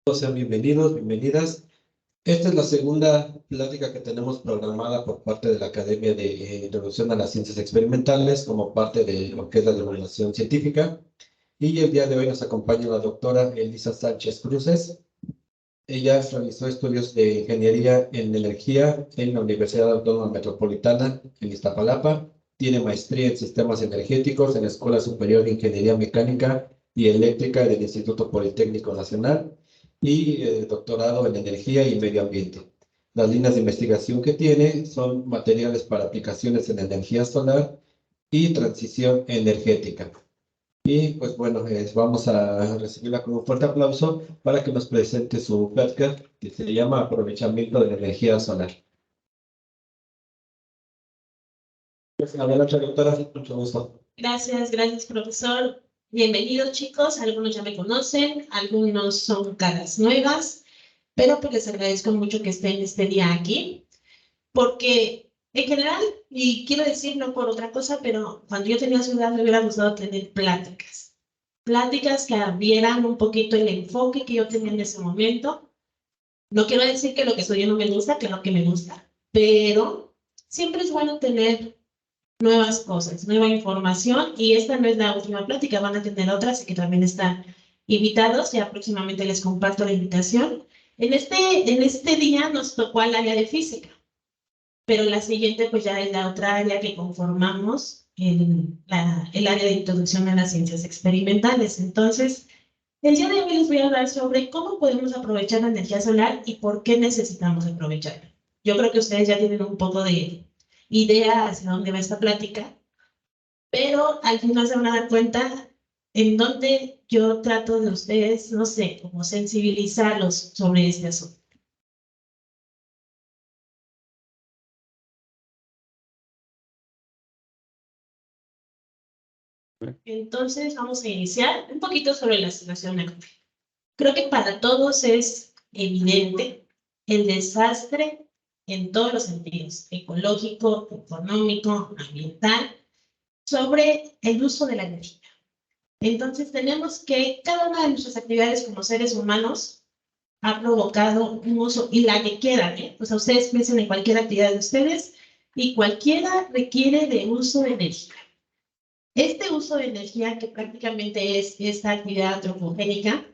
Sean bienvenidos, bienvenidas. Esta es la segunda plática que tenemos programada por parte de la Academia de Introducción a las Ciencias Experimentales como parte de lo que es la divulgación científica. Y el día de hoy nos acompaña la doctora Elisa Sánchez Cruces. Ella realizó estudios de ingeniería en energía en la Universidad Autónoma Metropolitana en Iztapalapa. Tiene maestría en sistemas energéticos en la Escuela Superior de Ingeniería Mecánica y Eléctrica del Instituto Politécnico Nacional y doctorado en energía y medio ambiente. Las líneas de investigación que tiene son materiales para aplicaciones en energía solar y transición energética. Y pues bueno, vamos a recibirla con un fuerte aplauso para que nos presente su podcast que se llama Aprovechamiento de la Energía Solar. Pues, adelante, doctora, mucho gusto. Gracias, profesor. Bienvenidos, chicos. Algunos ya me conocen, algunos son caras nuevas, pero pues les agradezco mucho que estén este día aquí, porque en general, y quiero decir no por otra cosa, pero cuando yo tenía su edad me hubiera gustado tener pláticas que abrieran un poquito el enfoque que yo tenía en ese momento. No quiero decir que lo que estudié no me gusta, claro que me gusta, pero siempre es bueno tener nuevas cosas, nueva información, y esta no es la última plática, van a tener otras, así que también están invitados, ya próximamente les comparto la invitación. En este día nos tocó al área de física, pero la siguiente pues ya es la otra área que conformamos, el área de introducción a las ciencias experimentales. Entonces, el día de hoy les voy a hablar sobre cómo podemos aprovechar la energía solar y por qué necesitamos aprovecharla. Yo creo que ustedes ya tienen un poco de idea hacia dónde va esta plática, pero al final se van a dar cuenta en donde yo trato de ustedes, no sé, como sensibilizarlos sobre este asunto. Entonces vamos a iniciar un poquito sobre la situación actual. Creo que para todos es evidente el desastre en todos los sentidos, ecológico, económico, ambiental, sobre el uso de la energía. Entonces tenemos que cada una de nuestras actividades como seres humanos ha provocado un uso, y la que quieran, ¿eh? O sea, ustedes piensen en cualquier actividad de ustedes y cualquiera requiere de uso de energía. Este uso de energía, que prácticamente es esta actividad antropogénica,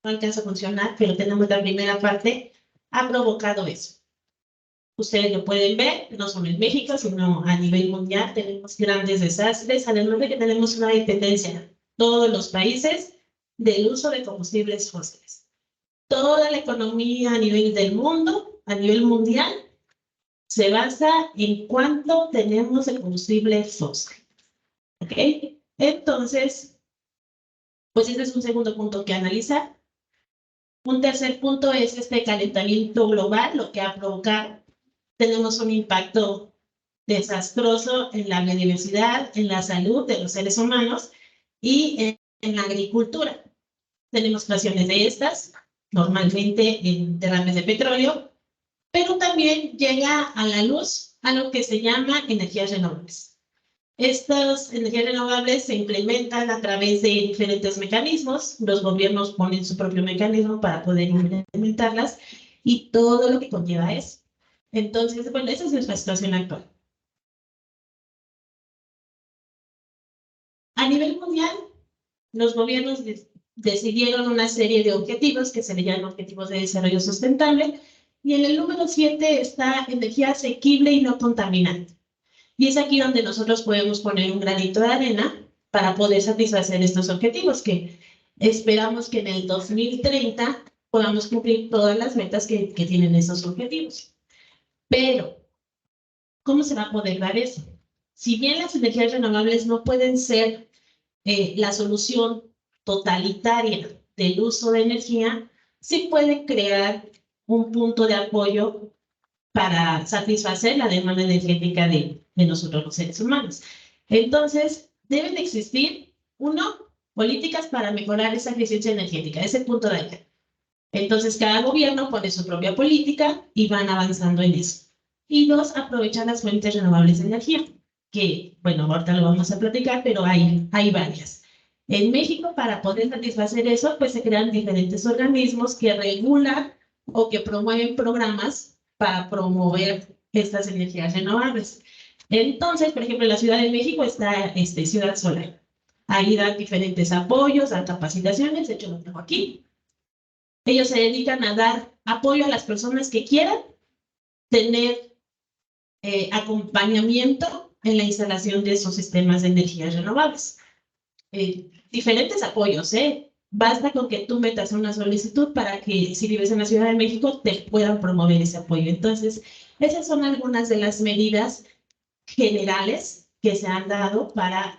no alcanza a funcionar, pero tenemos la primera parte, ha provocado eso. Ustedes lo pueden ver, no solo en México, sino a nivel mundial, tenemos grandes desastres, además de que tenemos una dependencia, todos los países, del uso de combustibles fósiles. Toda la economía a nivel del mundo, a nivel mundial, se basa en cuánto tenemos de combustible fósil. ¿Ok? Entonces, pues ese es un segundo punto que analizar. Un tercer punto es este calentamiento global, lo que ha provocado. Tenemos un impacto desastroso en la biodiversidad, en la salud de los seres humanos y en la agricultura. Tenemos creaciones de estas, normalmente en derrames de petróleo, pero también llega a la luz a lo que se llama energías renovables. Estas energías renovables se implementan a través de diferentes mecanismos. Los gobiernos ponen su propio mecanismo para poder implementarlas y todo lo que conlleva eso. Entonces, bueno, esa es nuestra situación actual. A nivel mundial, los gobiernos decidieron una serie de objetivos que se le llaman objetivos de desarrollo sustentable, y en el número 7 está energía asequible y no contaminante. Y es aquí donde nosotros podemos poner un granito de arena para poder satisfacer estos objetivos, que esperamos que en el 2030 podamos cumplir todas las metas que tienen esos objetivos. Pero, ¿cómo se va a poder dar eso? Si bien las energías renovables no pueden ser la solución totalitaria del uso de energía, sí pueden crear un punto de apoyo para satisfacer la demanda energética de nosotros los seres humanos. Entonces, deben existir, uno, políticas para mejorar esa eficiencia energética, ese punto de allá. Entonces, cada gobierno pone su propia política y van avanzando en eso. Y dos, aprovechar las fuentes renovables de energía, que, bueno, ahorita lo vamos a platicar, pero hay varias. En México, para poder satisfacer eso, pues se crean diferentes organismos que regulan o que promueven programas para promover estas energías renovables. Entonces, por ejemplo, en la Ciudad de México está Ciudad Solar. Ahí dan diferentes apoyos, dan capacitaciones, de hecho lo tengo aquí. Ellos se dedican a dar apoyo a las personas que quieran tener acompañamiento en la instalación de esos sistemas de energías renovables. Diferentes apoyos, Basta con que tú metas una solicitud para que si vives en la Ciudad de México te puedan promover ese apoyo. Entonces, esas son algunas de las medidas generales que se han dado para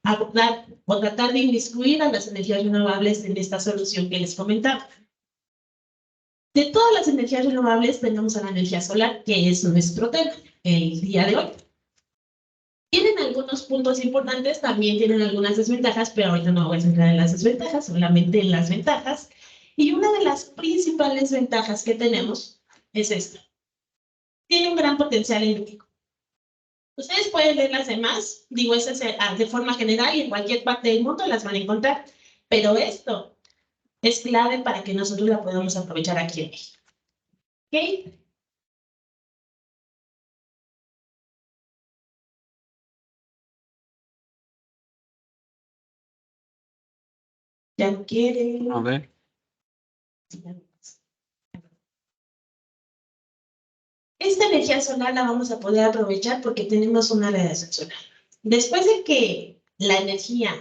abordar o tratar de inmiscuir a las energías renovables en esta solución que les comentaba. De todas las energías renovables tenemos a la energía solar, que es nuestro tema el día de hoy. Tienen algunos puntos importantes, también tienen algunas desventajas, pero ahorita no voy a centrar en las desventajas, solamente en las ventajas. Y una de las principales ventajas que tenemos es esta. Tiene un gran potencial eléctrico. Ustedes pueden ver las demás, digo, esas de forma general y en cualquier parte del mundo las van a encontrar, pero esto es clave para que nosotros la podamos aprovechar aquí en México. ¿Ok? Ya no quiere. A ver. Esta energía solar la vamos a poder aprovechar porque tenemos una radiación solar. Después de que la energía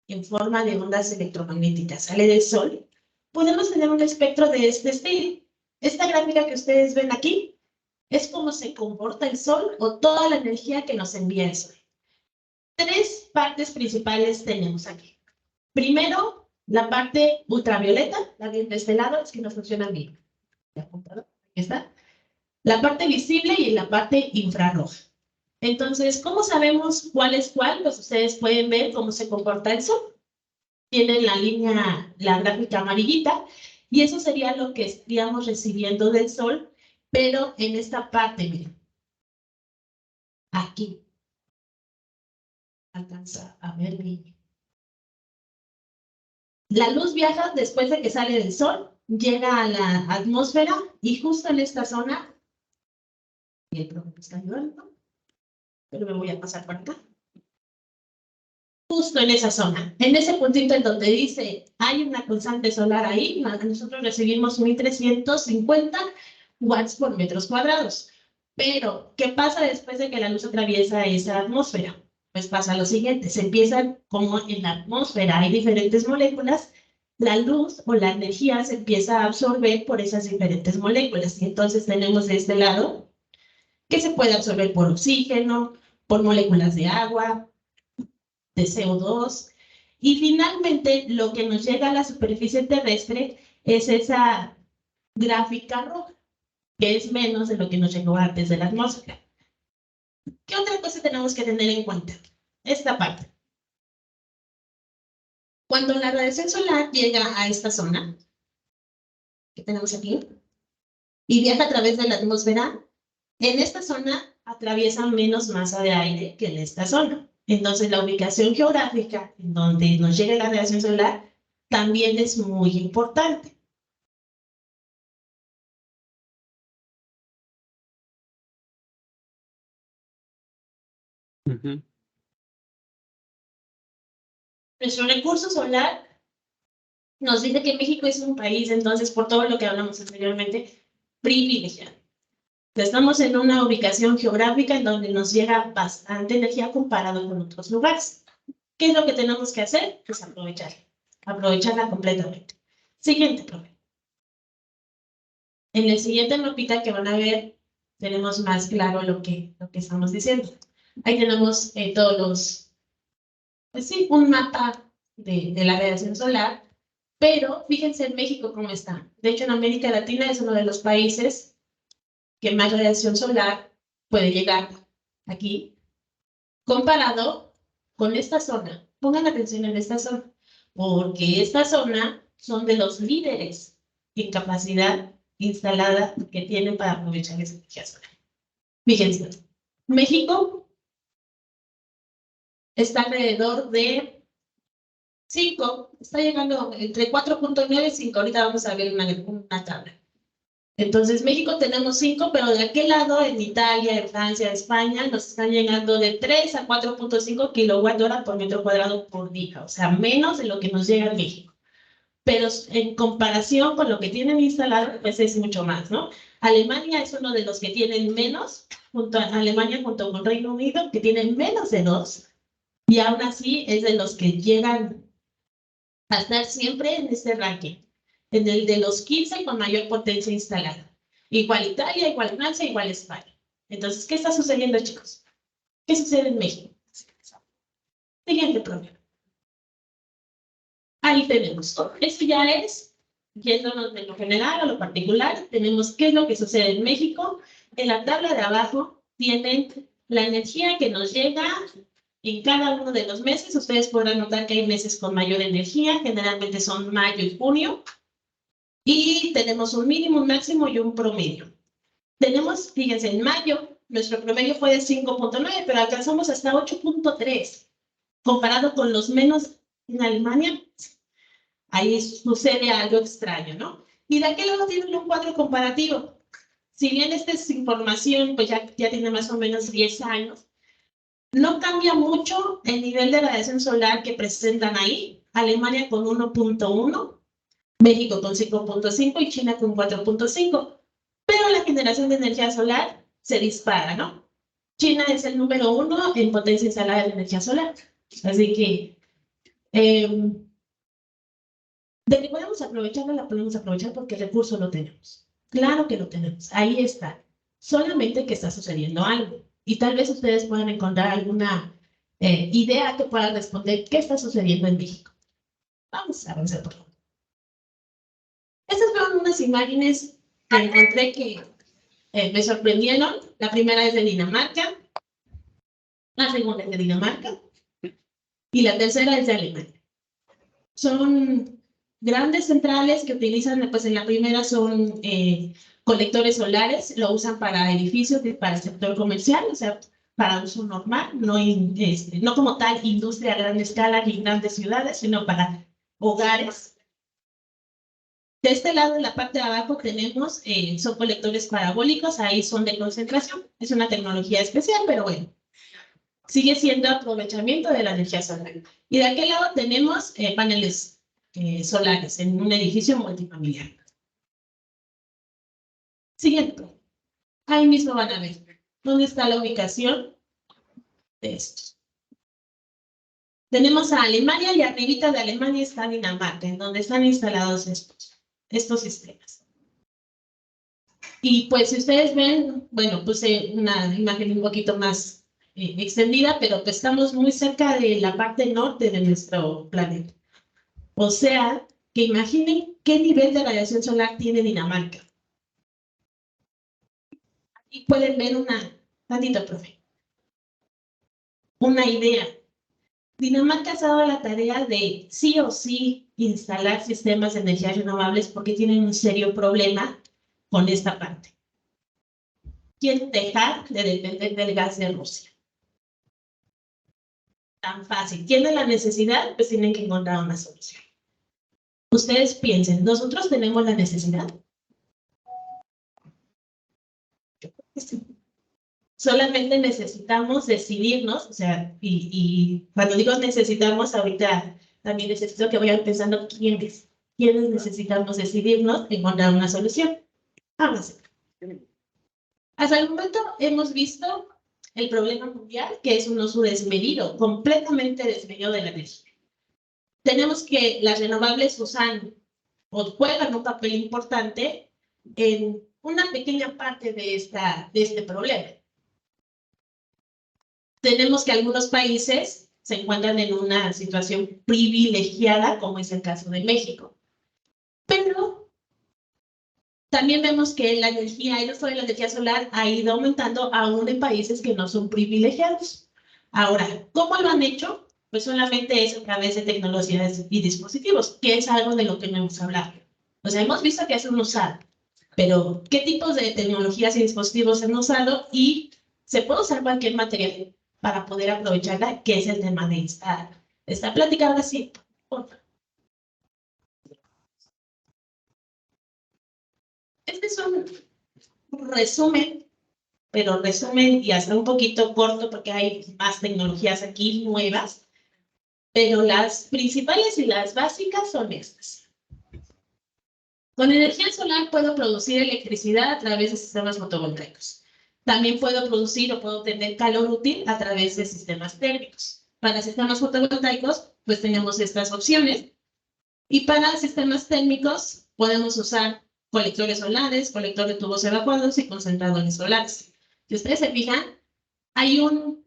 en forma de ondas electromagnéticas sale del Sol, podemos tener un espectro de este estilo. Esta gráfica que ustedes ven aquí es cómo se comporta el Sol o toda la energía que nos envía el Sol. Tres partes principales tenemos aquí. Primero, la parte ultravioleta, la de este lado, es que no funciona bien. Aquí está. La parte visible y la parte infrarroja. Entonces, ¿cómo sabemos cuál es cuál? Pues ustedes pueden ver cómo se comporta el Sol. Tienen la línea, la gráfica amarillita, y eso sería lo que estaríamos recibiendo del Sol, pero en esta parte, miren. Aquí. Alcanza a ver bien. La luz viaja después de que sale del Sol, llega a la atmósfera y justo en esta zona, y el profe me está ayudando, pero me voy a pasar por acá. Justo en esa zona, en ese puntito en donde dice hay una constante solar ahí, nosotros recibimos 1350 watts por metros cuadrados. Pero, ¿qué pasa después de que la luz atraviesa esa atmósfera? Pues pasa lo siguiente, se empiezan, como en la atmósfera hay diferentes moléculas, la luz o la energía se empieza a absorber por esas diferentes moléculas. Y entonces tenemos de este lado que se puede absorber por oxígeno, por moléculas de agua, de CO2, y finalmente lo que nos llega a la superficie terrestre es esa gráfica roja, que es menos de lo que nos llegó antes de la atmósfera. ¿Qué otra cosa tenemos que tener en cuenta? Esta parte. Cuando la radiación solar llega a esta zona, que tenemos aquí, y viaja a través de la atmósfera, en esta zona atraviesa menos masa de aire que en esta zona. Entonces, la ubicación geográfica en donde nos llega la radiación solar también es muy importante. Nuestro recurso solar nos dice que México es un país, entonces, por todo lo que hablamos anteriormente, privilegiado. Estamos en una ubicación geográfica en donde nos llega bastante energía comparado con otros lugares. ¿Qué es lo que tenemos que hacer? Pues aprovecharla completamente. Siguiente, profe. En el siguiente mapita que van a ver, tenemos más claro lo que estamos diciendo. Ahí tenemos todos los, pues sí, un mapa de la radiación solar, pero fíjense en México cómo está. De hecho, en América Latina es uno de los países que más radiación solar puede llegar aquí, comparado con esta zona. Pongan atención en esta zona, porque esta zona son de los líderes en capacidad instalada que tienen para aprovechar esa energía solar. Fíjense, México está alrededor de 5, está llegando entre 4.9 y 5. Ahorita vamos a ver una tabla. Entonces, México tenemos 5, pero de aquel lado, en Italia, en Francia, en España, nos están llegando de 3 a 4.5 kilowatt-hora por metro cuadrado por día, o sea, menos de lo que nos llega a México. Pero en comparación con lo que tienen instalado, pues es mucho más, ¿no? Alemania es uno de los que tienen menos, junto a Alemania junto con Reino Unido, que tienen menos de 2, y aún así es de los que llegan a estar siempre en este ranking, en el de los 15 con mayor potencia instalada. Igual Italia, igual Francia, igual España. Entonces, ¿qué está sucediendo, chicos? ¿Qué sucede en México? Siguiente problema. Ahí tenemos. Esto ya es, yéndonos de lo general a lo particular, tenemos qué es lo que sucede en México. En la tabla de abajo tienen la energía que nos llega en cada uno de los meses. Ustedes podrán notar que hay meses con mayor energía, generalmente son mayo y junio. Y tenemos un mínimo, un máximo y un promedio. Tenemos, fíjense, en mayo, nuestro promedio fue de 5.9, pero alcanzamos hasta 8.3. Comparado con los menos en Alemania, ahí sucede algo extraño, ¿no? Y de aquel lado tienen un cuadro comparativo. Si bien esta es información, pues ya tiene más o menos 10 años, no cambia mucho el nivel de radiación solar que presentan ahí. Alemania con 1.1, México con 5.5 y China con 4.5. Pero la generación de energía solar se dispara, ¿no? China es el número 1 en potencia instalada de energía solar. Así que, de que podemos aprovecharla, la podemos aprovechar porque el recurso lo tenemos. Claro que lo tenemos, ahí está. Solamente que está sucediendo algo. Y tal vez ustedes puedan encontrar alguna idea que pueda responder qué está sucediendo en México. Vamos a avanzar, por favor. Estas fueron unas imágenes que encontré que me sorprendieron. La primera es de Dinamarca, la segunda es de Dinamarca y la tercera es de Alemania. Son grandes centrales que utilizan, pues en la primera son colectores solares, lo usan para edificios, para el sector comercial, o sea, para uso normal, no como tal industria a gran escala ni grandes ciudades, sino para hogares. De este lado, en la parte de abajo, tenemos, son colectores parabólicos, ahí son de concentración, es una tecnología especial, pero bueno, sigue siendo aprovechamiento de la energía solar. Y de aquel lado tenemos paneles solares en un edificio multifamiliar. Siguiente. Ahí mismo van a ver dónde está la ubicación de estos. Tenemos a Alemania y arribita de Alemania está Dinamarca, en donde están instalados estos sistemas. Y pues si ustedes ven, bueno, puse una imagen un poquito más extendida, pero pues estamos muy cerca de la parte norte de nuestro planeta. O sea, que imaginen qué nivel de radiación solar tiene Dinamarca. Y pueden ver tantito, profe, una idea. Dinamarca se ha dado la tarea de sí o sí instalar sistemas de energías renovables porque tienen un serio problema con esta parte. Quieren dejar de depender del gas de Rusia. Tan fácil. Tienen la necesidad, pues tienen que encontrar una solución. Ustedes piensen, ¿nosotros tenemos la necesidad? Solamente necesitamos decidirnos, o sea, y cuando digo necesitamos, ahorita también necesito que vayan pensando quiénes necesitamos decidirnos, encontrar una solución. Vamos. Hasta el momento hemos visto el problema mundial, que es un uso desmedido, completamente desmedido de la energía. Tenemos que las renovables usan o juegan un papel importante en una pequeña parte de este problema. Tenemos que algunos países se encuentran en una situación privilegiada, como es el caso de México. Pero también vemos que la energía, el uso de la energía solar ha ido aumentando aún en países que no son privilegiados. Ahora, ¿cómo lo han hecho? Pues solamente es a través de tecnologías y dispositivos, que es algo de lo que no hemos hablado. O sea, hemos visto que han usado, pero ¿qué tipos de tecnologías y dispositivos han usado? Y se puede usar cualquier material para poder aprovecharla, que es el tema de esta plática. Ahora sí, Este es un resumen, pero resumen y hasta un poquito corto porque hay más tecnologías aquí nuevas, pero las principales y las básicas son estas. Con energía solar puedo producir electricidad a través de sistemas fotovoltaicos. También puedo producir o puedo tener calor útil a través de sistemas térmicos. Para sistemas fotovoltaicos, pues tenemos estas opciones. Y para sistemas térmicos, podemos usar colectores solares, colector de tubos evacuados y concentradores solares. Si ustedes se fijan, hay un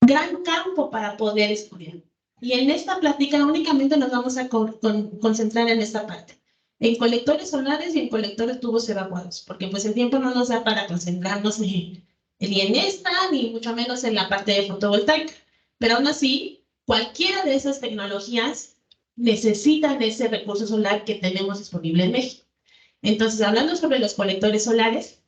gran campo para poder estudiar. Y en esta plática únicamente nos vamos a concentrar en esta parte, en colectores solares y en colectores de tubos evacuados, porque pues el tiempo no nos da para concentrarnos ni en esta, ni mucho menos en la parte de fotovoltaica. Pero aún así, cualquiera de esas tecnologías necesitan ese recurso solar que tenemos disponible en México. Entonces, hablando sobre los colectores solares,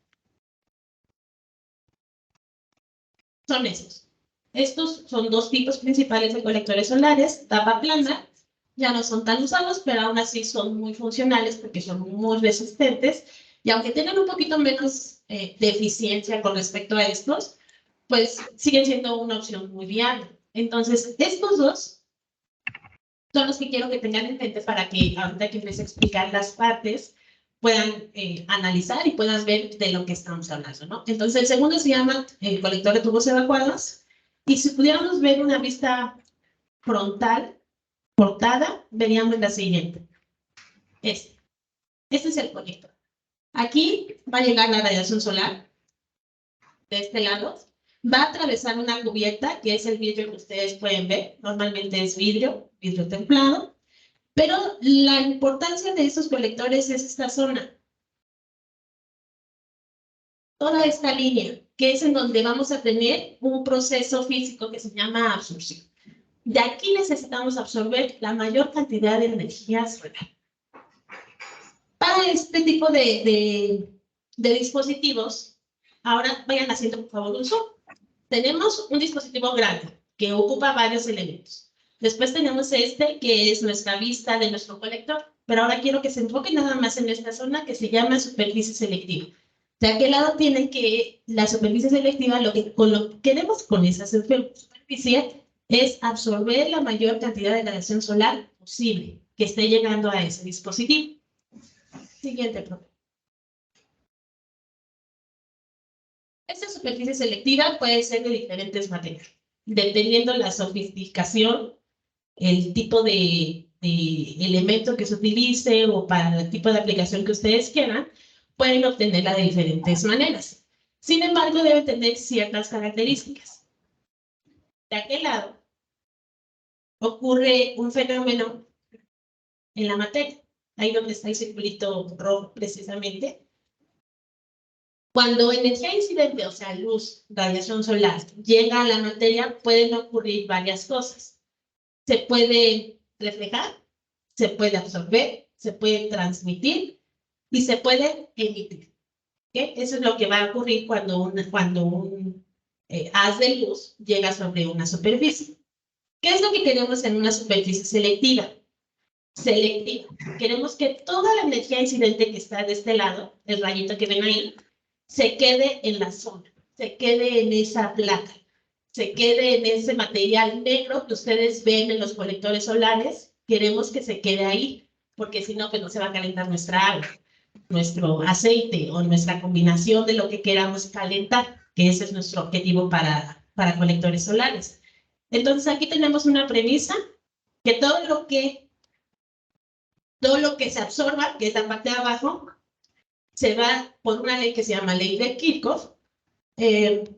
son esos. Estos son dos tipos principales de colectores solares, tapa plana, ya no son tan usados, pero aún así son muy funcionales porque son muy resistentes, y aunque tienen un poquito menos de eficiencia con respecto a estos, pues siguen siendo una opción muy viable. Entonces, estos dos son los que quiero que tengan en mente para que ahorita que empiece a explicar las partes, puedan analizar y puedan ver de lo que estamos hablando, ¿no? Entonces, el segundo se llama el colector de tubos evacuados. Y si pudiéramos ver una vista frontal, portada, veríamos la siguiente. Este es el colector. Aquí va a llegar la radiación solar, de este lado. Va a atravesar una cubierta, que es el vidrio que ustedes pueden ver. Normalmente es vidrio templado. Pero la importancia de estos colectores es esta zona. Toda esta línea, que es en donde vamos a tener un proceso físico que se llama absorción. De aquí necesitamos absorber la mayor cantidad de energía solar. Para este tipo de dispositivos, ahora vayan haciendo por favor un zoom. Tenemos un dispositivo grande que ocupa varios elementos. Después tenemos este que es nuestra vista de nuestro colector, pero ahora quiero que se enfoque nada más en esta zona que se llama superficie selectiva. ¿De aquel lado tienen que la superficie selectiva, lo que queremos con esa superficie es absorber la mayor cantidad de radiación solar posible que esté llegando a ese dispositivo? Siguiente, profe. Esta superficie selectiva puede ser de diferentes materiales, dependiendo la sofisticación, el tipo de elemento que se utilice o para el tipo de aplicación que ustedes quieran, pueden obtenerla de diferentes maneras. Sin embargo, debe tener ciertas características. De aquel lado, ocurre un fenómeno en la materia, ahí donde está el circulito rojo precisamente. Cuando energía incidente, o sea, luz, radiación solar, llega a la materia, pueden ocurrir varias cosas. Se puede reflejar, se puede absorber, se puede transmitir y se puede emitir. ¿Okay? Eso es lo que va a ocurrir cuando un haz de luz llega sobre una superficie. ¿Qué es lo que queremos en una superficie selectiva? Queremos que toda la energía incidente que está de este lado, el rayito que ven ahí, se quede en la zona, se quede en esa placa, se quede en ese material negro que ustedes ven en los colectores solares. Queremos que se quede ahí, porque si no, pues no se va a calentar nuestra agua, nuestro aceite o nuestra combinación de lo que queramos calentar, que ese es nuestro objetivo para colectores solares. Entonces aquí tenemos una premisa, que todo lo que se absorba, que es la parte de abajo, se va por una ley que se llama ley de Kirchhoff.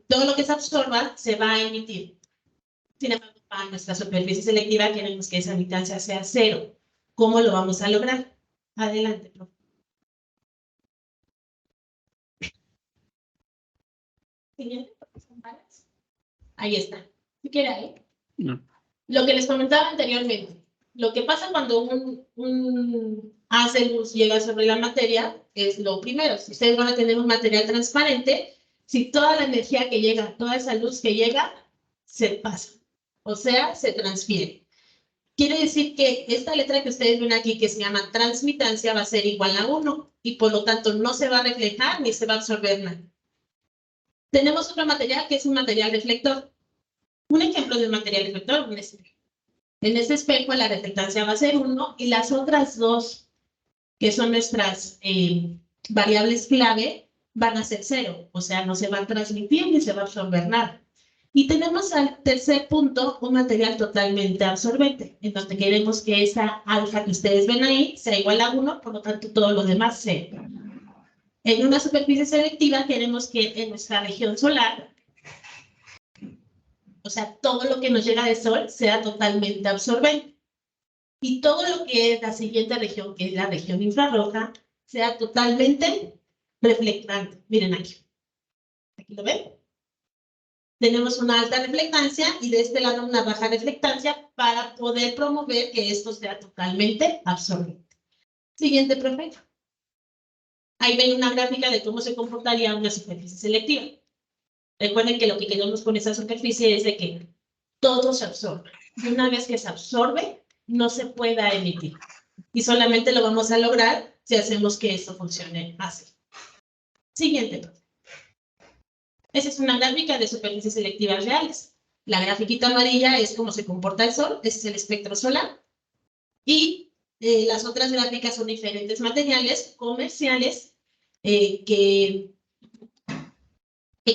Todo lo que se absorba se va a emitir. Sin embargo, para nuestra superficie selectiva queremos que esa emitancia sea cero. ¿Cómo lo vamos a lograr? Adelante, profe. Siguiente. Ahí está. ¿Sí quiere ahí? No. Lo que les comentaba anteriormente. Lo que pasa cuando un haz de luz llega sobre la materia es lo primero. Si ustedes van a tener un material transparente, si toda la energía que llega, toda esa luz que llega, se pasa. O sea, se transfiere. Quiere decir que esta letra que ustedes ven aquí, que se llama transmitancia, va a ser igual a 1 y por lo tanto no se va a reflejar ni se va a absorber nada. Tenemos otro material que es un material reflector. Un ejemplo de un material reflector, un espejo. En este espejo la reflectancia va a ser 1 y las otras dos, que son nuestras variables clave, van a ser 0. O sea, no se va a transmitir ni se va a absorber nada. Y tenemos al tercer punto un material totalmente absorbente, en donde queremos que esa alfa que ustedes ven ahí sea igual a 1, por lo tanto todo lo demás 0. En una superficie selectiva queremos que en nuestra región solar, o sea, todo lo que nos llega del sol sea totalmente absorbente. Y todo lo que es la siguiente región, que es la región infrarroja, sea totalmente reflectante. Miren aquí. ¿Aquí lo ven? Tenemos una alta reflectancia y de este lado una baja reflectancia para poder promover que esto sea totalmente absorbente. Siguiente, profe. Ahí ven una gráfica de cómo se comportaría una superficie selectiva. Recuerden que lo que queremos con esa superficie es de que todo se absorba. Y una vez que se absorbe, no se pueda emitir. Y solamente lo vamos a lograr si hacemos que esto funcione así. Siguiente, profe. Esa es una gráfica de superficies selectivas reales. La grafiquita amarilla es cómo se comporta el Sol, este es el espectro solar. Y las otras gráficas son diferentes materiales comerciales que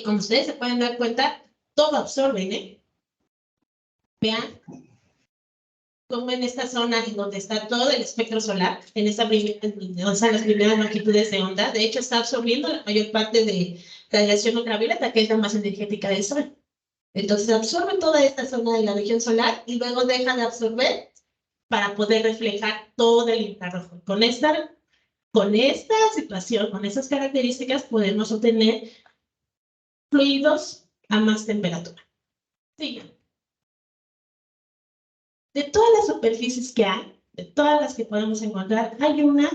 como ustedes se pueden dar cuenta, todo absorben, ¿eh? Vean cómo en esta zona en donde está todo el espectro solar, en esta donde están las primeras longitudes de onda, de hecho está absorbiendo la mayor parte de radiación ultravioleta, que es la más energética del Sol. Entonces absorbe toda esta zona de la región solar y luego deja de absorber para poder reflejar todo el infrarrojo. Con esta situación, con esas características, podemos obtener fluidos a más temperatura. Sigan. De todas las superficies que hay, de todas las que podemos encontrar, hay una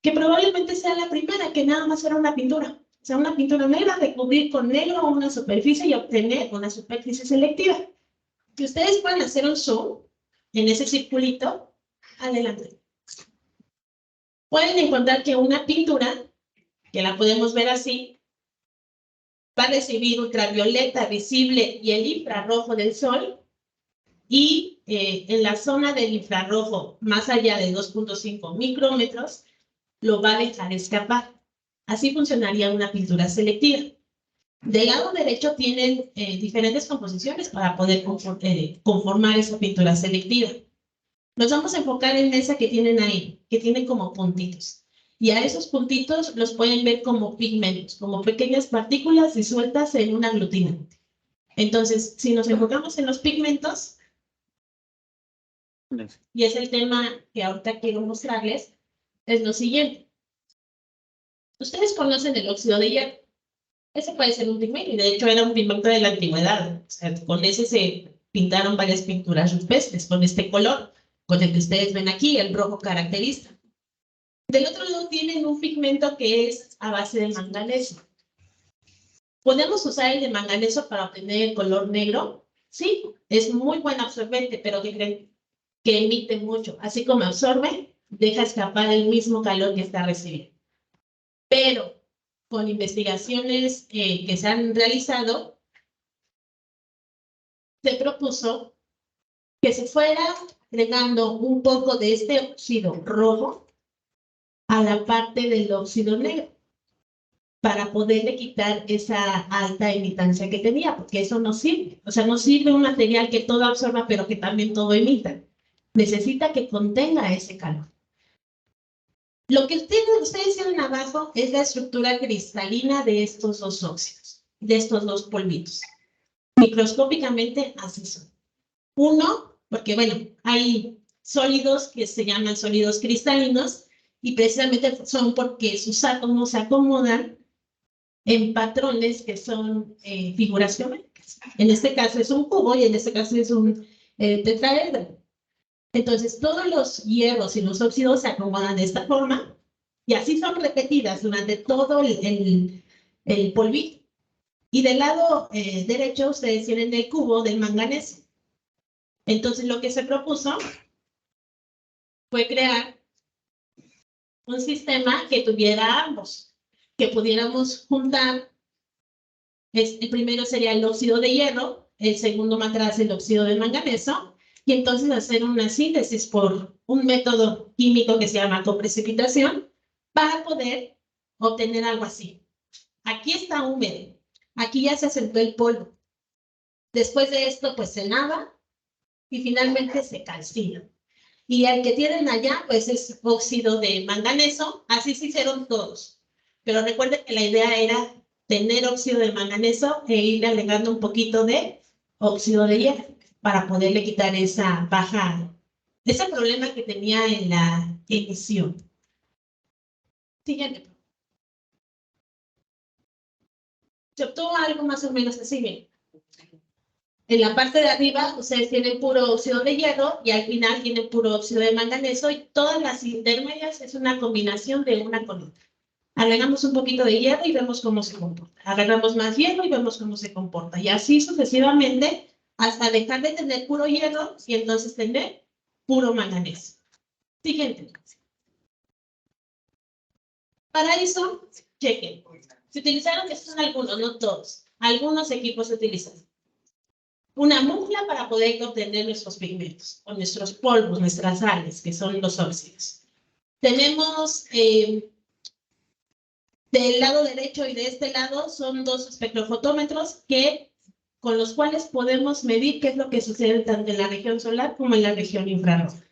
que probablemente sea la primera, que nada más era una pintura. O sea, una pintura negra, recubrir con negro una superficie y obtener una superficie selectiva. Si ustedes pueden hacer un zoom en ese circulito, adelante. Pueden encontrar que una pintura, que la podemos ver así, va a recibir ultravioleta visible y el infrarrojo del sol, y en la zona del infrarrojo, más allá de 2.5 micrómetros, lo va a dejar escapar. Así funcionaría una pintura selectiva. Del lado derecho tienen diferentes composiciones para poder conformar esa pintura selectiva. Nos vamos a enfocar en esa que tienen ahí, que tiene como puntitos. Y a esos puntitos los pueden ver como pigmentos, como pequeñas partículas disueltas en un aglutinante. Entonces, si nos enfocamos en los pigmentos, y es el tema que ahorita quiero mostrarles, es lo siguiente. Ustedes conocen el óxido de hierro. Ese puede ser un pigmento, y de hecho era un pigmento de la antigüedad. O sea, con ese se pintaron varias pinturas rupestres, con este color, con el que ustedes ven aquí, el rojo característico. Del otro lado tienen un pigmento que es a base de manganeso. ¿Podemos usar el de manganeso para obtener el color negro? Sí, es muy buen absorbente, pero que emite mucho. Así como absorbe, deja escapar el mismo calor que está recibiendo. Pero con investigaciones que se han realizado, se propuso que se fuera agregando un poco de este óxido rojo a la parte del óxido negro para poderle quitar esa alta emitancia que tenía, porque eso no sirve. O sea, no sirve un material que todo absorba, pero que también todo emita. Necesita que contenga ese calor. Lo que ustedes tienen abajo es la estructura cristalina de estos dos óxidos, de estos dos polvitos. Microscópicamente así son. Uno, porque bueno, hay sólidos que se llaman sólidos cristalinos y precisamente son porque sus átomos se acomodan en patrones que son figuras geométricas. En este caso es un cubo y en este caso es un tetraedro. Entonces todos los hierros y los óxidos se acomodan de esta forma y así son repetidas durante todo el polvito. Y del lado derecho ustedes tienen el cubo del manganeso. Entonces, lo que se propuso fue crear un sistema que tuviera ambos, que pudiéramos juntar. El primero sería el óxido de hierro, el segundo más atrás el óxido de manganeso, y entonces hacer una síntesis por un método químico que se llama coprecipitación para poder obtener algo así. Aquí está húmedo, aquí ya se asentó el polvo. Después de esto, pues se lava y finalmente se calcina. Y el que tienen allá, pues es óxido de manganeso, así se hicieron todos. Pero recuerden que la idea era tener óxido de manganeso e irle agregando un poquito de óxido de hierro para poderle quitar esa baja, ese problema que tenía en la emisión. Siguiente. Se obtuvo algo más o menos así, bien. En la parte de arriba ustedes tienen puro óxido de hierro y al final tienen puro óxido de manganeso y todas las intermedias es una combinación de una con otra. Agregamos un poquito de hierro y vemos cómo se comporta. Agregamos más hierro y vemos cómo se comporta. Y así sucesivamente hasta dejar de tener puro hierro y entonces tener puro manganeso. Siguiente. Para eso, chequen. Se utilizaron, que son algunos, no todos. Algunos equipos se utilizan una mufla para poder obtener nuestros pigmentos, o nuestros polvos, nuestras sales, que son los óxidos. Tenemos del lado derecho y de este lado son dos espectrofotómetros con los cuales podemos medir qué es lo que sucede tanto en la región solar como en la región infrarroja.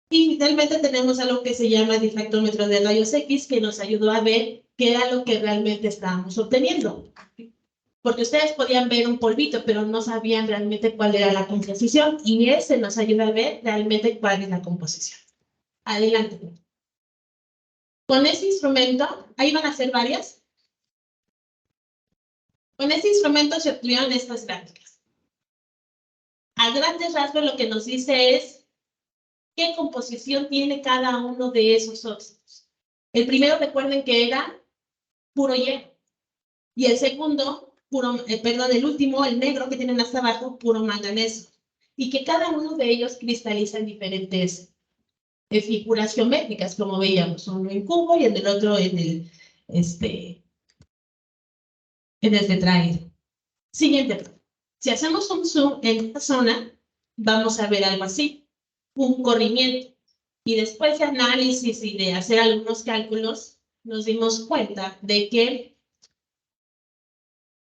Y finalmente tenemos algo que se llama difractómetro de rayos X, que nos ayudó a ver qué era lo que realmente estábamos obteniendo. Porque ustedes podían ver un polvito, pero no sabían realmente cuál era la composición, y ese nos ayuda a ver realmente cuál es la composición. Adelante. Con ese instrumento, ahí van a ser varias. Con ese instrumento se obtuvieron estas gráficas. A grandes rasgos lo que nos dice es qué composición tiene cada uno de esos óxidos. El primero, recuerden que era puro hierro. Y el segundo, el último, el negro que tienen hasta abajo, puro manganeso. Y que cada uno de ellos cristaliza en diferentes figuras geométricas, como veíamos, uno en cubo y en el otro en el tetraedro. Siguiente. Si hacemos un zoom en esta zona, vamos a ver algo así, un corrimiento. Y después de análisis y de hacer algunos cálculos, nos dimos cuenta de que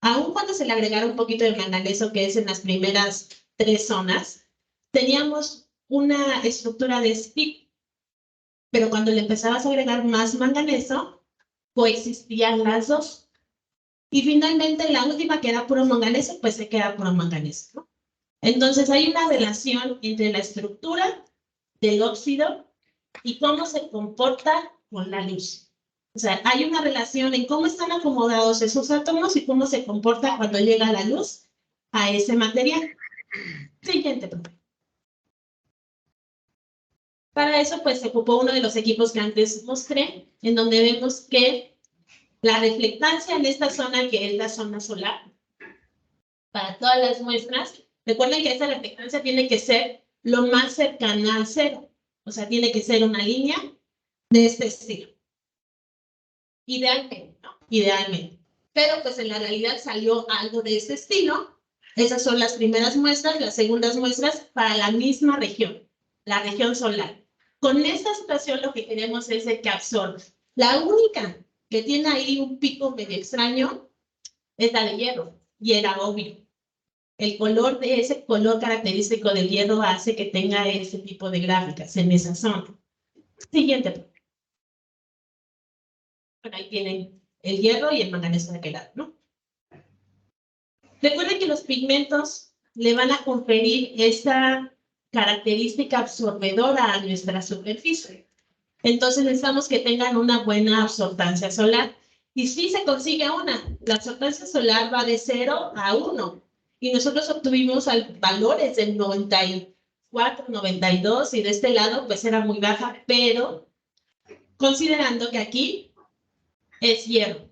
aun cuando se le agregara un poquito de manganeso, que es en las primeras 3 zonas, teníamos una estructura de stick. Pero cuando le empezabas a agregar más manganeso, coexistían las dos. Y finalmente la última, que era puro manganeso, pues se queda puro manganeso, ¿no? Entonces hay una relación entre la estructura del óxido y cómo se comporta con la luz. O sea, hay una relación en cómo están acomodados esos átomos y cómo se comporta cuando llega la luz a ese material. Siguiente, profe. Para eso, pues, se ocupó uno de los equipos que antes mostré, en donde vemos que la reflectancia en esta zona, que es la zona solar, para todas las muestras, recuerden que esta reflectancia tiene que ser lo más cercana al cero. O sea, tiene que ser una línea de este estilo. Idealmente, ¿no? Idealmente. Pero pues en la realidad salió algo de este estilo. Esas son las primeras muestras, las segundas muestras para la misma región, la región solar. Con esta situación lo que queremos es de que absorbe. La única que tiene ahí un pico medio extraño es la de hierro, y era obvio. El color de ese color característico del hierro hace que tenga ese tipo de gráficas en esa zona. Siguiente. Bueno, ahí tienen el hierro y el manganeso de aquel lado, ¿no? Recuerden que los pigmentos le van a conferir esa característica absorbedora a nuestra superficie. Entonces necesitamos que tengan una buena absorbancia solar. Y si se consigue una, la absorbancia solar va de 0 a 1. Y nosotros obtuvimos valores del 94, 92, y de este lado pues era muy baja, pero considerando que aquí es hierro.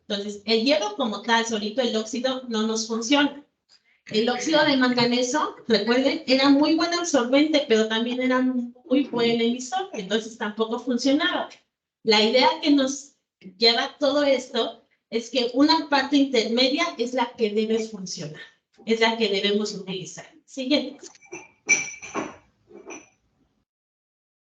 Entonces, el hierro como tal, solito el óxido, no nos funciona. El óxido de manganeso, recuerden, era muy buen absorbente, pero también era muy buen emisor, entonces tampoco funcionaba. La idea que nos lleva todo esto es que una parte intermedia es la que debe funcionar, es la que debemos utilizar. Siguiente.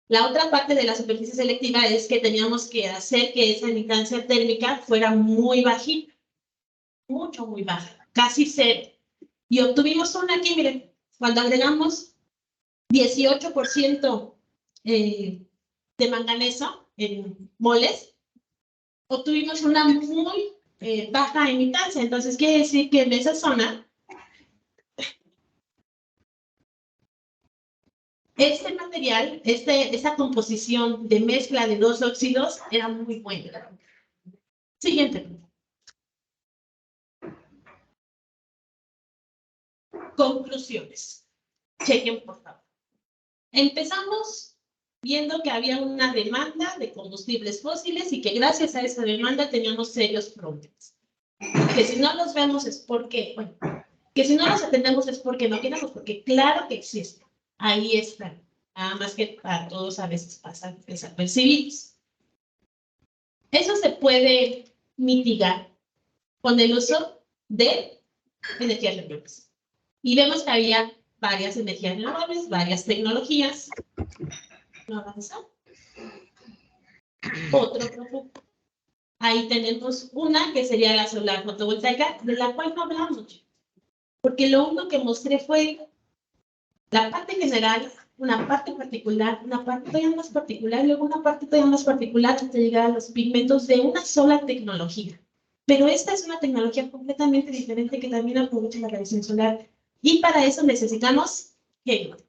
La otra parte de la superficie selectiva es que teníamos que hacer que esa imitancia térmica fuera muy bajita, muy baja, casi cero. Y obtuvimos una aquí, miren, cuando agregamos 18% de manganeso en moles, obtuvimos una muy baja imitancia. Entonces, quiere decir que en esa zona, este material, esta composición de mezcla de dos óxidos era muy buena. Siguiente. Conclusiones. Chequen, por favor. Empezamos viendo que había una demanda de combustibles fósiles y que gracias a esa demanda teníamos serios problemas. Que si no los vemos es porque, bueno, que si no los atendemos es porque no queremos, porque claro que existen. Ahí están. Nada más que para todos a veces pasan desapercibidos. Eso se puede mitigar con el uso de energías renovables. Y vemos que había varias energías renovables, varias tecnologías. No avanza. Otro producto. Ahí tenemos una que sería la solar fotovoltaica, de la cual no hablamos, porque lo único que mostré fue la parte general, una parte particular, una parte todavía más particular, y luego una parte todavía más particular hasta llegar a los pigmentos de una sola tecnología. Pero esta es una tecnología completamente diferente que también aprovecha la radiación solar. Y para eso necesitamos gente,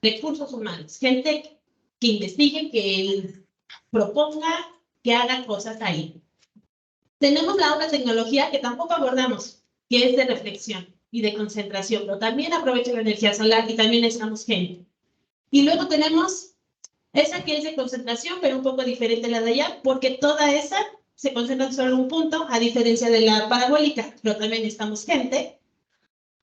recursos humanos, gente que investigue, que proponga, que haga cosas ahí. Tenemos la otra tecnología que tampoco abordamos, que es de reflexión y de concentración, pero también aprovecha la energía solar y también necesitamos gente. Y luego tenemos esa que es de concentración, pero un poco diferente a la de allá, porque toda esa se concentra solo en un punto, a diferencia de la parabólica, pero también necesitamos gente.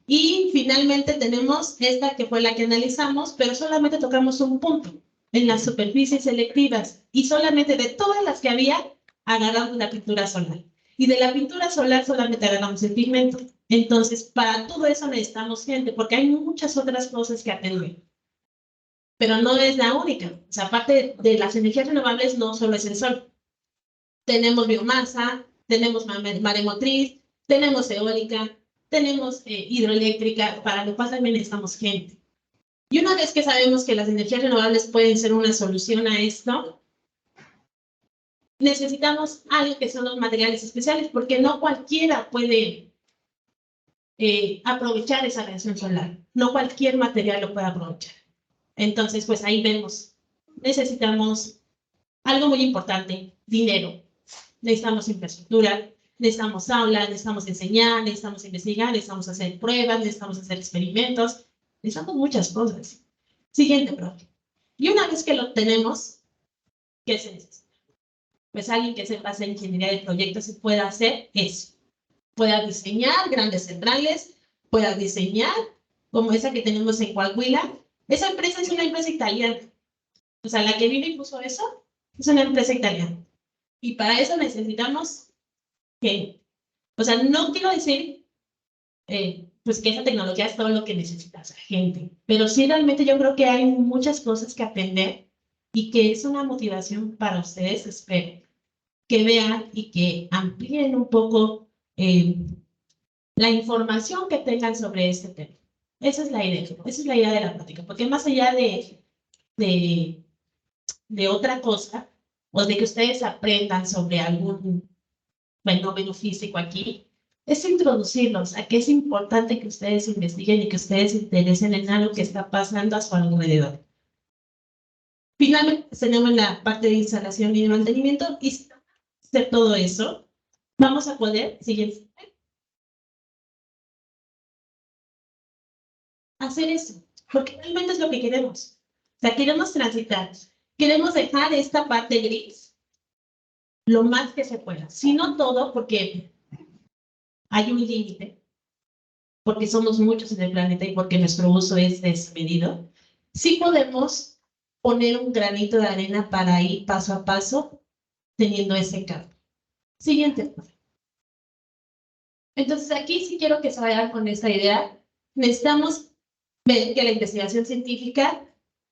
Y finalmente tenemos esta que fue la que analizamos, pero solamente tocamos un punto en las superficies selectivas y solamente de todas las que había agarramos la pintura solar. Y de la pintura solar solamente agarramos el pigmento. Entonces, para todo eso necesitamos gente, porque hay muchas otras cosas que atender. Pero no es la única. O sea, aparte de las energías renovables, no solo es el sol. Tenemos biomasa, tenemos maremotriz, tenemos eólica, tenemos hidroeléctrica, para lo cual también necesitamos gente. Y una vez que sabemos que las energías renovables pueden ser una solución a esto, necesitamos algo que son los materiales especiales, porque no cualquiera puede aprovechar esa radiación solar. No cualquier material lo puede aprovechar. Entonces, pues ahí vemos, necesitamos algo muy importante, dinero. Necesitamos infraestructura, necesitamos aulas, necesitamos enseñar, necesitamos investigar, necesitamos hacer pruebas, necesitamos hacer experimentos, necesitamos muchas cosas. Siguiente, profe. Y una vez que lo tenemos, ¿qué se necesita? Pues alguien que sepa hacer ingeniería de proyectos y pueda hacer eso. Pueda diseñar grandes centrales, pueda diseñar como esa que tenemos en Coahuila. Esa empresa es una empresa italiana. O sea, la que vino y puso eso es una empresa italiana. Y para eso necesitamos que, o sea, no quiero decir pues que esa tecnología es todo lo que necesita esa gente, pero sí realmente yo creo que hay muchas cosas que aprender y que es una motivación para ustedes, espero, que vean y que amplíen un poco la información que tengan sobre este tema. Esa es la idea de la práctica, porque más allá de, de otra cosa, o de que ustedes aprendan sobre algún fenómeno físico aquí, es introducirlos a que es importante que ustedes investiguen y que ustedes se interesen en algo que está pasando a su alrededor. Finalmente, tenemos la parte de instalación y de mantenimiento y de todo eso, vamos a poder, siguiente, hacer eso, porque realmente es lo que queremos. O sea, queremos transitar, queremos dejar esta parte gris lo más que se pueda, si no todo, porque hay un límite. porque somos muchos en el planeta y porque nuestro uso es desmedido, sí podemos poner un granito de arena para ir paso a paso teniendo ese cambio. Siguiente. Entonces aquí sí quiero que se vayan con esta idea. Necesitamos ver que la investigación científica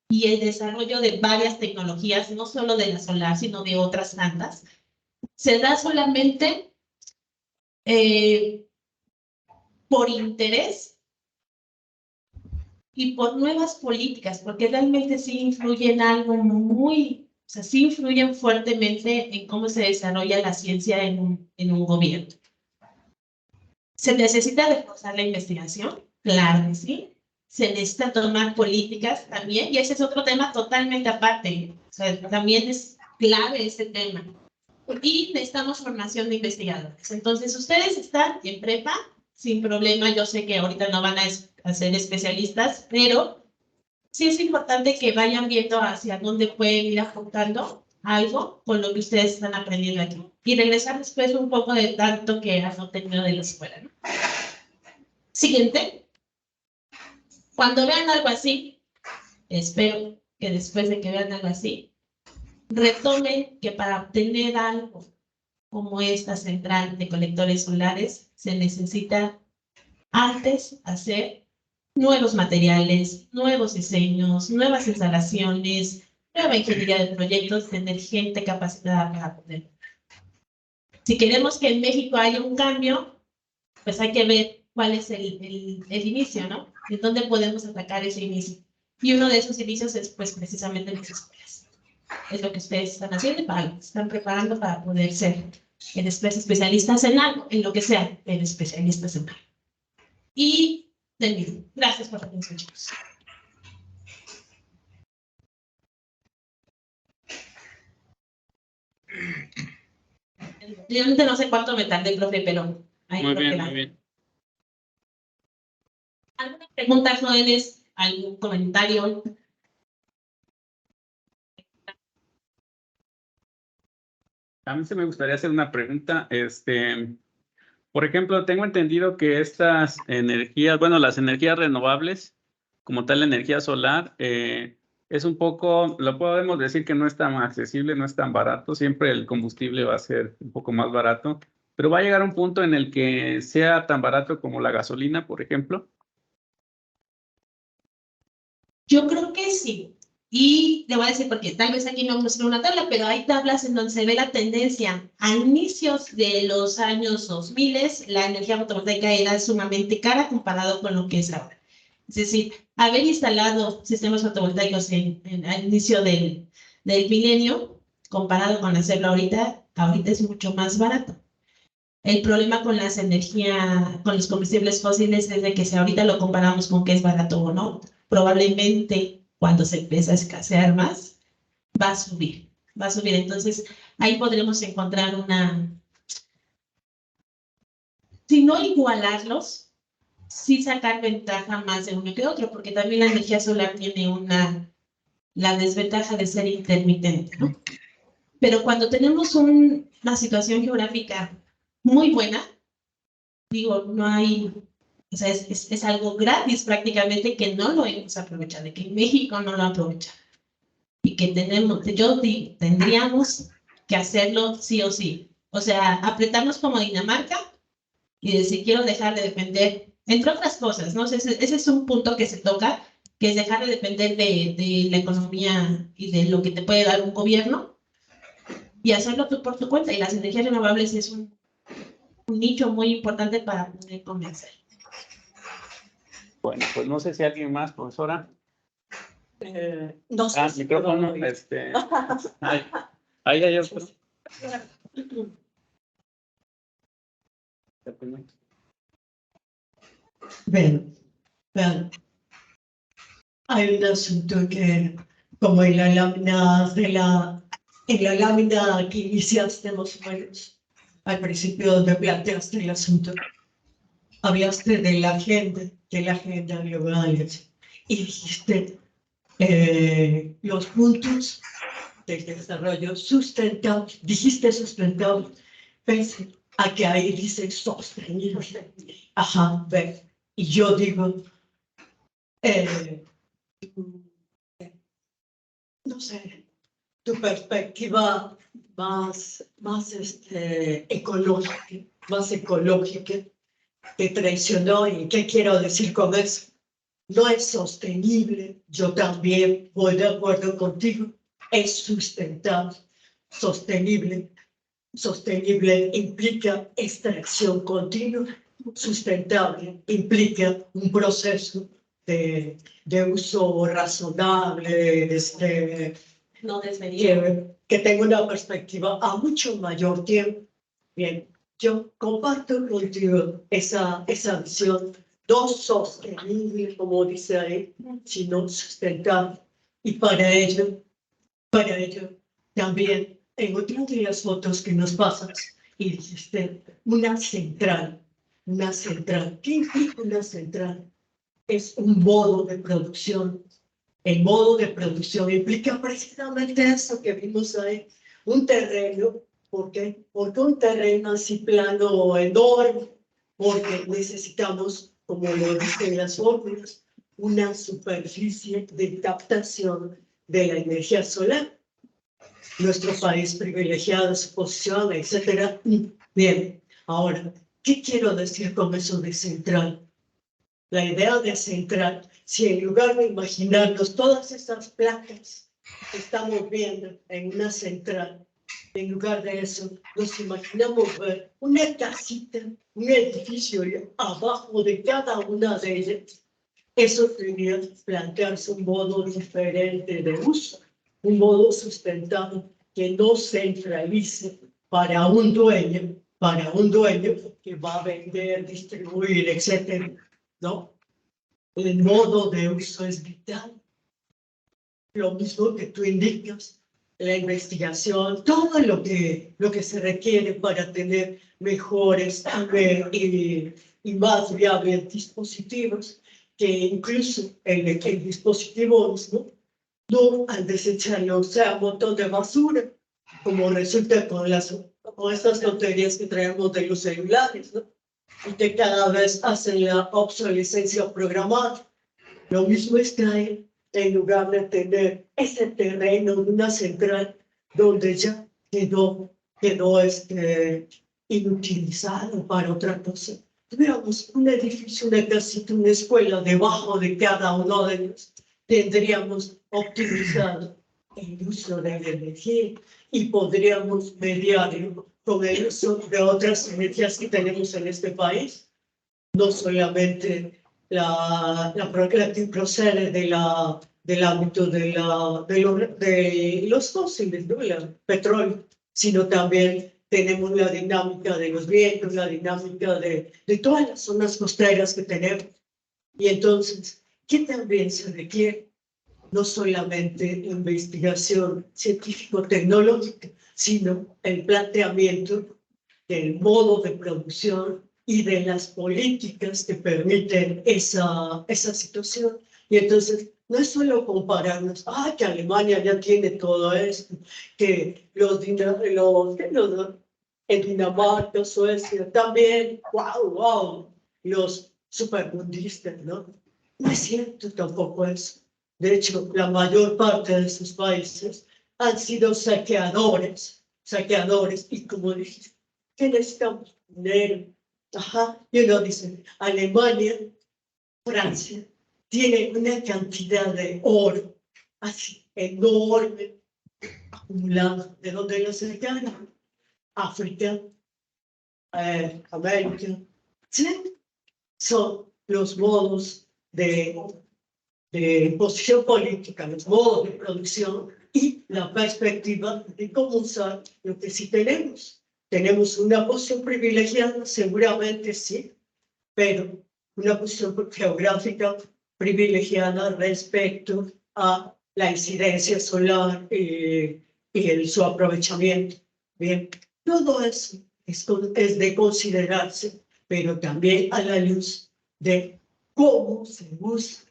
y el desarrollo de varias tecnologías, no solo de la solar, sino de otras tantas, se da solamente por interés y por nuevas políticas, porque realmente sí influyen algo muy, o sea, sí influyen fuertemente en cómo se desarrolla la ciencia en un gobierno. ¿Se necesita reforzar la investigación? Claro que sí. Se necesita tomar políticas también, y ese es otro tema totalmente aparte. O sea, también es clave ese tema. Y necesitamos formación de investigadores. Entonces, ustedes están en prepa, sin problema. Yo sé que ahorita no van a ser especialistas, pero sí es importante que vayan viendo hacia dónde pueden ir apuntando algo con lo que ustedes están aprendiendo aquí. Y regresar después un poco de tanto que han obtenido de la escuela, ¿no? Siguiente. Cuando vean algo así, espero que después de que vean algo así, retomen que para obtener algo como esta central de colectores solares, se necesita antes hacer nuevos materiales, nuevos diseños, nuevas instalaciones, nueva ingeniería de proyectos, tener gente capacitada para poder. Si queremos que en México haya un cambio, pues hay que ver cuál es el inicio, ¿no? ¿De dónde podemos atacar ese inicio? Y uno de esos inicios es, pues, precisamente las escuelas. Es lo que ustedes están haciendo y para lo que están preparando para poder ser después especialistas en algo, en lo que sea, pero especialistas en algo. Y del mismo. Gracias por la atención, chicos. Realmente no sé cuánto me tardé, profe, pero ahí Muy creo bien, que muy bien. ¿Alguna pregunta, jóvenes? ¿Algún comentario? A mí sí me gustaría hacer una pregunta. Por ejemplo, tengo entendido que estas energías, bueno, las energías renovables, como tal la energía solar, es un poco, lo podemos decir que no es tan accesible, no es tan barato. Siempre el combustible va a ser un poco más barato, pero va a llegar un punto en el que sea tan barato como la gasolina, por ejemplo. Yo creo que sí. Y le voy a decir porque tal vez aquí no muestre una tabla, pero hay tablas en donde se ve la tendencia. A inicios de los años 2000, la energía fotovoltaica era sumamente cara comparado con lo que es ahora. Es decir, haber instalado sistemas fotovoltaicos al inicio del milenio, comparado con hacerlo ahorita es mucho más barato. El problema con las energías, con los combustibles fósiles es de que si ahorita lo comparamos con que es barato o no, probablemente cuando se empieza a escasear más, va a subir, va a subir. Entonces, ahí podremos encontrar si no igualarlos, sí sacar ventaja más de uno que otro, porque también la energía solar tiene la desventaja de ser intermitente, ¿no? Pero cuando tenemos una situación geográfica muy buena, digo, no hay, o sea, es algo gratis prácticamente que no lo hemos aprovechado, que en México no lo aprovecha. Y que tendríamos que hacerlo sí o sí. O sea, apretarnos como Dinamarca y decir, quiero dejar de depender, entre otras cosas, ¿no? Ese es un punto que se toca, que es dejar de depender de la economía y de lo que te puede dar un gobierno y hacerlo tú por tu cuenta. Y las energías renovables es un nicho muy importante para poder convencer. Bueno, pues no sé si alguien más, profesora. No sé si micrófono, ahí hay otro. Bien, bien. Hay un asunto que, como en la lámina que iniciaste más o menos, al principio donde planteaste el asunto, hablaste de la agenda global, y dijiste los puntos del desarrollo sustentable, dijiste sustentable, pensé a que ahí dice sostenible. Ajá, ve. Y yo digo, no sé, tu perspectiva más ecológica, te traicionó. ¿Y qué quiero decir con eso? No es sostenible. Yo también voy de acuerdo contigo. Es sustentable. Sostenible. Sostenible implica extracción continua. Sustentable implica un proceso de uso razonable, No desmedido. que tenga una perspectiva a mucho mayor tiempo. Bien, yo comparto contigo esa visión, no sostenible, como dice ahí, sino sustentable. Y para ello también en otra de las fotos que nos pasas, y dijiste una central. ¿Qué implica una central? Es un modo de producción. El modo de producción implica precisamente eso que vimos ahí, un terreno. ¿Por qué? Porque un terreno así plano enorme, porque necesitamos, como lo dicen las fórmulas, una superficie de captación de la energía solar. Nuestro país privilegiado, su posición, etcétera. Bien, ahora, ¿qué quiero decir con eso de central? La idea de central, si en lugar de imaginarnos todas esas placas que estamos viendo en una central, en lugar de eso, nos imaginamos ver una casita, un edificio abajo de cada una de ellas. Eso sería plantearse un modo diferente de uso, un modo sustentable que no centralice para un dueño que va a vender, distribuir, etcétera, ¿no? El modo de uso es vital. Lo mismo que tú indicas, la investigación, todo lo que se requiere para tener mejores y más viables dispositivos, que incluso el dispositivo mismo, no al desecharlo sea un montón de basura, como resulta con estas tonterías que traemos de los celulares, ¿no? Y que cada vez hacen la obsolescencia programada. Lo mismo está ahí, en lugar de tener ese terreno de una central donde ya quedó inutilizado para otra cosa. Tuviéramos un edificio, una casita, una escuela debajo de cada uno de ellos, tendríamos optimizado el uso de la energía y podríamos mediarlo con el uso de otras energías que tenemos en este país, no solamente la que procede del ámbito de los fósiles, ¿no? El petróleo, sino también tenemos la dinámica de los vientos, la dinámica de todas las zonas costeras que tenemos. Y entonces, ¿qué también se requiere? No solamente investigación científico-tecnológica, sino el planteamiento del modo de producción y de las políticas que permiten esa situación. Y entonces, no es solo compararnos, que Alemania ya tiene todo esto, que en Dinamarca, Suecia, también, wow, los supermundistas, ¿no? No es cierto tampoco eso. De hecho, la mayor parte de esos países han sido saqueadores, y como dijiste, ¿qué necesitamos? Dinero. Y uno dice, Alemania, Francia, tiene una cantidad de oro así enorme acumulado. ¿De dónde lo sacaron? África, América. ¿Sí? Son los modos de posición política, los modos de producción y la perspectiva de cómo usar lo que sí tenemos. ¿Tenemos una posición privilegiada? Seguramente sí, pero una posición geográfica privilegiada respecto a la incidencia solar y su aprovechamiento. Bien, todo eso es de considerarse, pero también a la luz de cómo se usa,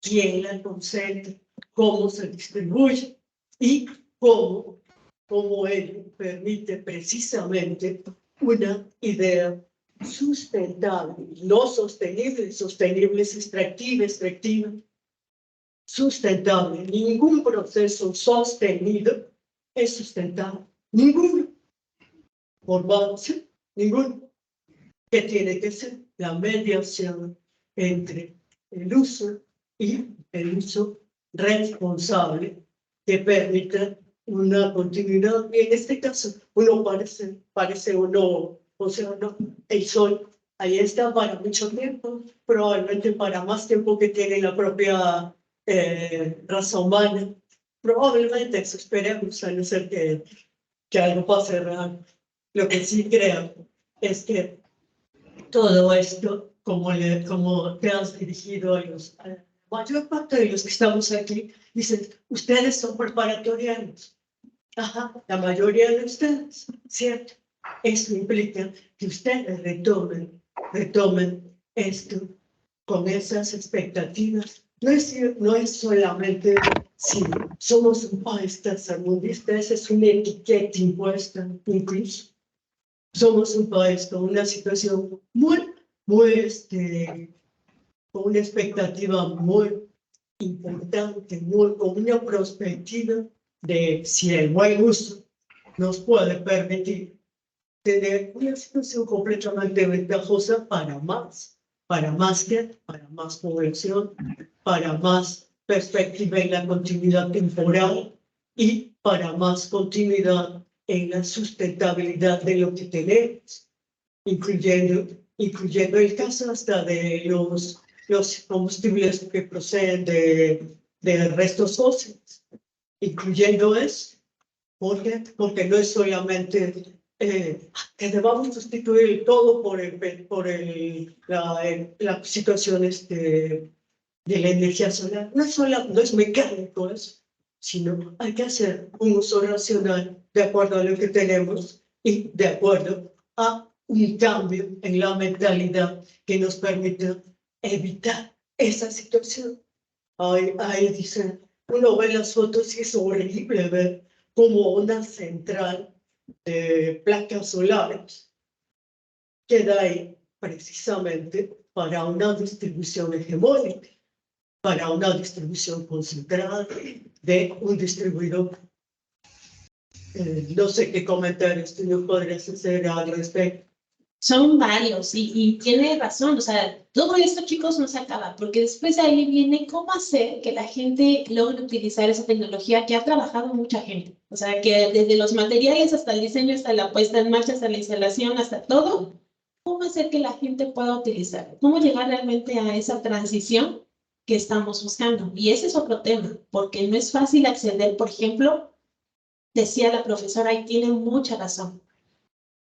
quién la concentra, cómo se distribuye y cómo ello permite precisamente una idea sustentable, no sostenible, sostenible es extractiva, extractiva, sustentable. Ningún proceso sostenido es sustentable, ninguno, por base, ninguno, que tiene que ser la mediación entre el uso y el uso responsable que permita una continuidad. Y en este caso, uno parece uno, o sea, no, el sol ahí está para mucho tiempo, probablemente para más tiempo que tiene la propia raza humana. Probablemente eso esperemos, a no ser que algo pase real. Lo que sí creo es que todo esto, como te has dirigido a la mayor parte de los que estamos aquí, dicen, ustedes son preparatorianos. Ajá, la mayoría de ustedes, ¿cierto? Eso implica que ustedes retomen esto con esas expectativas. No es solamente si somos un país tercermundista, esa es una etiqueta impuesta incluso. Somos un país con una situación muy, con una expectativa muy importante, con una perspectiva de si el buen uso nos puede permitir tener una situación completamente ventajosa para más población, para más perspectiva en la continuidad temporal y para más continuidad en la sustentabilidad de lo que tenemos, incluyendo el caso hasta de los combustibles que proceden de restos óseos, incluyendo eso, porque no es solamente que debamos sustituir todo por la situación de la energía solar. No es mecánico eso, sino hay que hacer un uso racional de acuerdo a lo que tenemos y de acuerdo a un cambio en la mentalidad que nos permita evitar esa situación. Ahí dicen, uno ve las fotos y es horrible ver como una central de placas solares queda ahí precisamente para una distribución hegemónica, para una distribución concentrada de un distribuidor. No sé qué comentarios tú nos podrías hacer al respecto. Son varios y tiene razón, o sea, todo esto, chicos, no se acaba, porque después de ahí viene cómo hacer que la gente logre utilizar esa tecnología que ha trabajado mucha gente. O sea, que desde los materiales hasta el diseño, hasta la puesta en marcha, hasta la instalación, hasta todo, cómo hacer que la gente pueda utilizar, cómo llegar realmente a esa transición que estamos buscando. Y ese es otro tema, porque no es fácil acceder, por ejemplo, decía la profesora, y tiene mucha razón,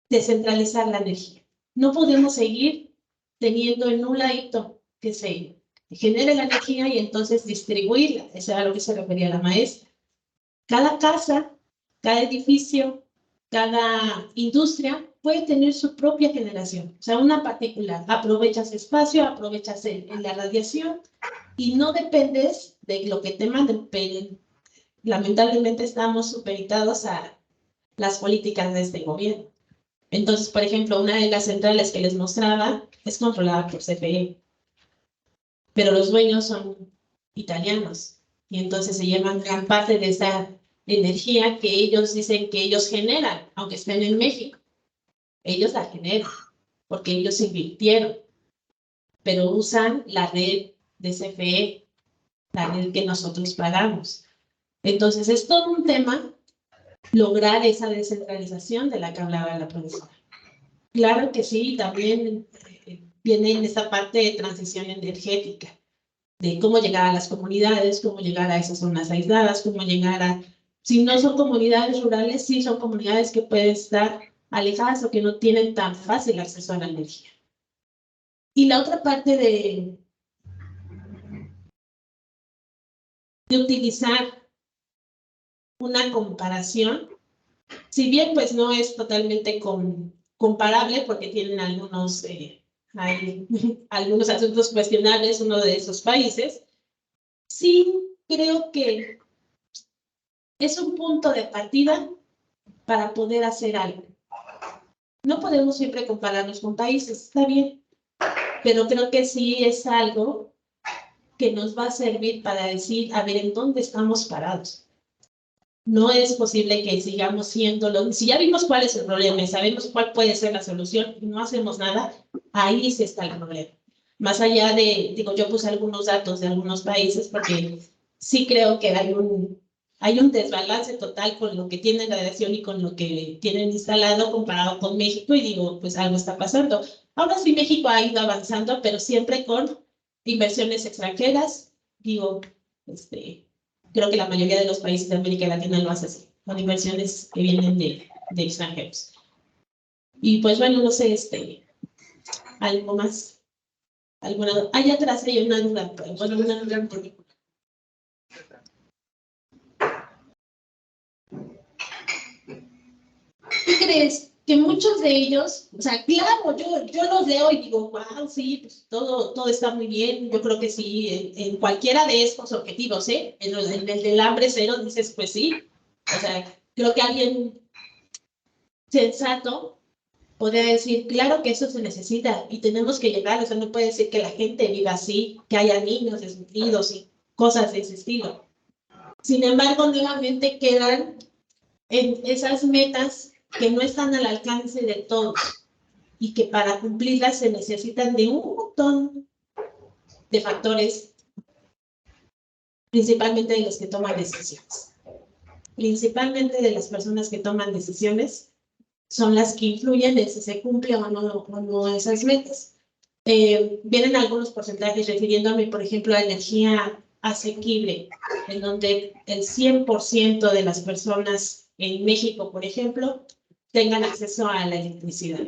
descentralizar la energía. No podemos seguir teniendo en un ladito que se genere la energía y entonces distribuirla. Eso era a lo que se refería la maestra. Cada casa, cada edificio, cada industria puede tener su propia generación. O sea, una particular. Aprovechas espacio, aprovechas la radiación y no dependes de lo que te manden. Pero lamentablemente estamos supeditados a las políticas de este gobierno. Entonces, por ejemplo, una de las centrales que les mostraba es controlada por CFE, pero los dueños son italianos y entonces se llevan gran parte de esa energía que ellos dicen que ellos generan, aunque estén en México. Ellos la generan porque ellos invirtieron, pero usan la red de CFE, la red que nosotros pagamos. Entonces, es todo un tema lograr esa descentralización de la que hablaba la profesora. Claro que sí, también viene en esta parte de transición energética, de cómo llegar a las comunidades, cómo llegar a esas zonas aisladas, cómo llegar a, si no son comunidades rurales, sí son comunidades que pueden estar alejadas o que no tienen tan fácil acceso a la energía. Y la otra parte de utilizar una comparación, si bien pues no es totalmente comparable porque tienen algunos, hay algunos asuntos cuestionables uno de esos países, sí creo que es un punto de partida para poder hacer algo. No podemos siempre compararnos con países, está bien, pero creo que sí es algo que nos va a servir para decir, a ver, ¿en dónde estamos parados? No es posible que sigamos siendo si ya vimos cuál es el problema y sabemos cuál puede ser la solución y no hacemos nada, ahí sí está el problema. Más allá de, digo, yo puse algunos datos de algunos países porque sí creo que hay un desbalance total con lo que tienen la radiación y con lo que tienen instalado comparado con México y digo, pues algo está pasando. Ahora sí México ha ido avanzando, pero siempre con inversiones extranjeras, digo, creo que la mayoría de los países de América Latina lo hace así, con inversiones que vienen de extranjeros. Y pues bueno, no sé, algo más, allá atrás hay una duda, bueno, una duda en particular. ¿Qué crees? Que muchos de ellos, o sea, claro, yo los leo y digo, wow, sí, pues todo está muy bien. Yo creo que sí, en cualquiera de estos objetivos, ¿eh? En el del hambre cero dices, pues sí. O sea, creo que alguien sensato podría decir, claro que eso se necesita y tenemos que llegar, o sea, no puede decir que la gente viva así, que haya niños desnutridos y cosas de ese estilo. Sin embargo, nuevamente quedan en esas metas que no están al alcance de todos y que para cumplirlas se necesitan de un montón de factores, principalmente de los que toman decisiones. Principalmente de las personas que toman decisiones son las que influyen en si se cumple o no esas metas. Vienen algunos porcentajes refiriéndome, por ejemplo, a energía asequible, en donde el 100% de las personas en México, por ejemplo, tengan acceso a la electricidad.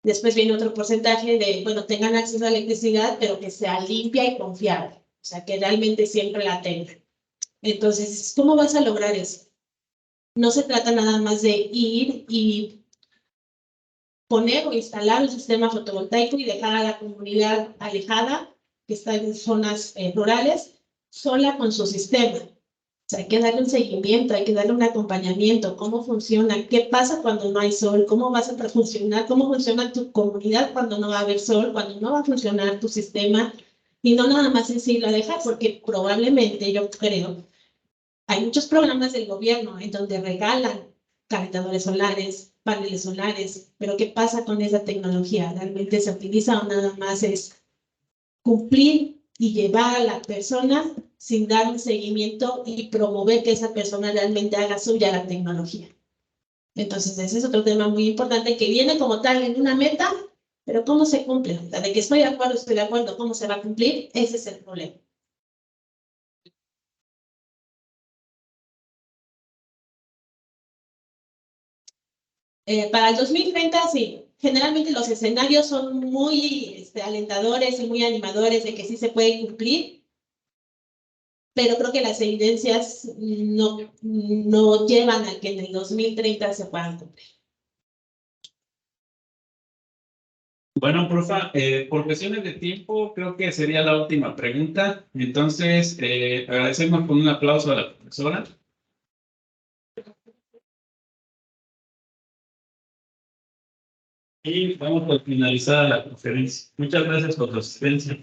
Después viene otro porcentaje de, bueno, tengan acceso a la electricidad, pero que sea limpia y confiable, o sea, que realmente siempre la tengan. Entonces, ¿cómo vas a lograr eso? No se trata nada más de ir y poner o instalar un sistema fotovoltaico y dejar a la comunidad alejada, que está en zonas rurales, sola con su sistema. O sea, hay que darle un seguimiento, hay que darle un acompañamiento, cómo funciona, qué pasa cuando no hay sol, cómo vas a funcionar, cómo funciona tu comunidad cuando no va a haber sol, cuando no va a funcionar tu sistema, y no nada más decirlo a dejar, porque probablemente, yo creo, hay muchos programas del gobierno en donde regalan calentadores solares, paneles solares, pero ¿qué pasa con esa tecnología? ¿Realmente se utiliza o nada más es cumplir y llevar a la persona sin dar un seguimiento y promover que esa persona realmente haga suya la tecnología? Entonces, ese es otro tema muy importante que viene como tal en una meta, pero ¿cómo se cumple? O sea, de que estoy de acuerdo, ¿cómo se va a cumplir? Ese es el problema. Para el 2030, sí. Generalmente los escenarios son muy alentadores y muy animadores de que sí se puede cumplir, pero creo que las evidencias no llevan a que en el 2030 se puedan cumplir. Bueno, profa, por cuestiones de tiempo, creo que sería la última pregunta. Entonces, agradecemos con un aplauso a la profesora. Y vamos a finalizar la conferencia. Muchas gracias por su asistencia.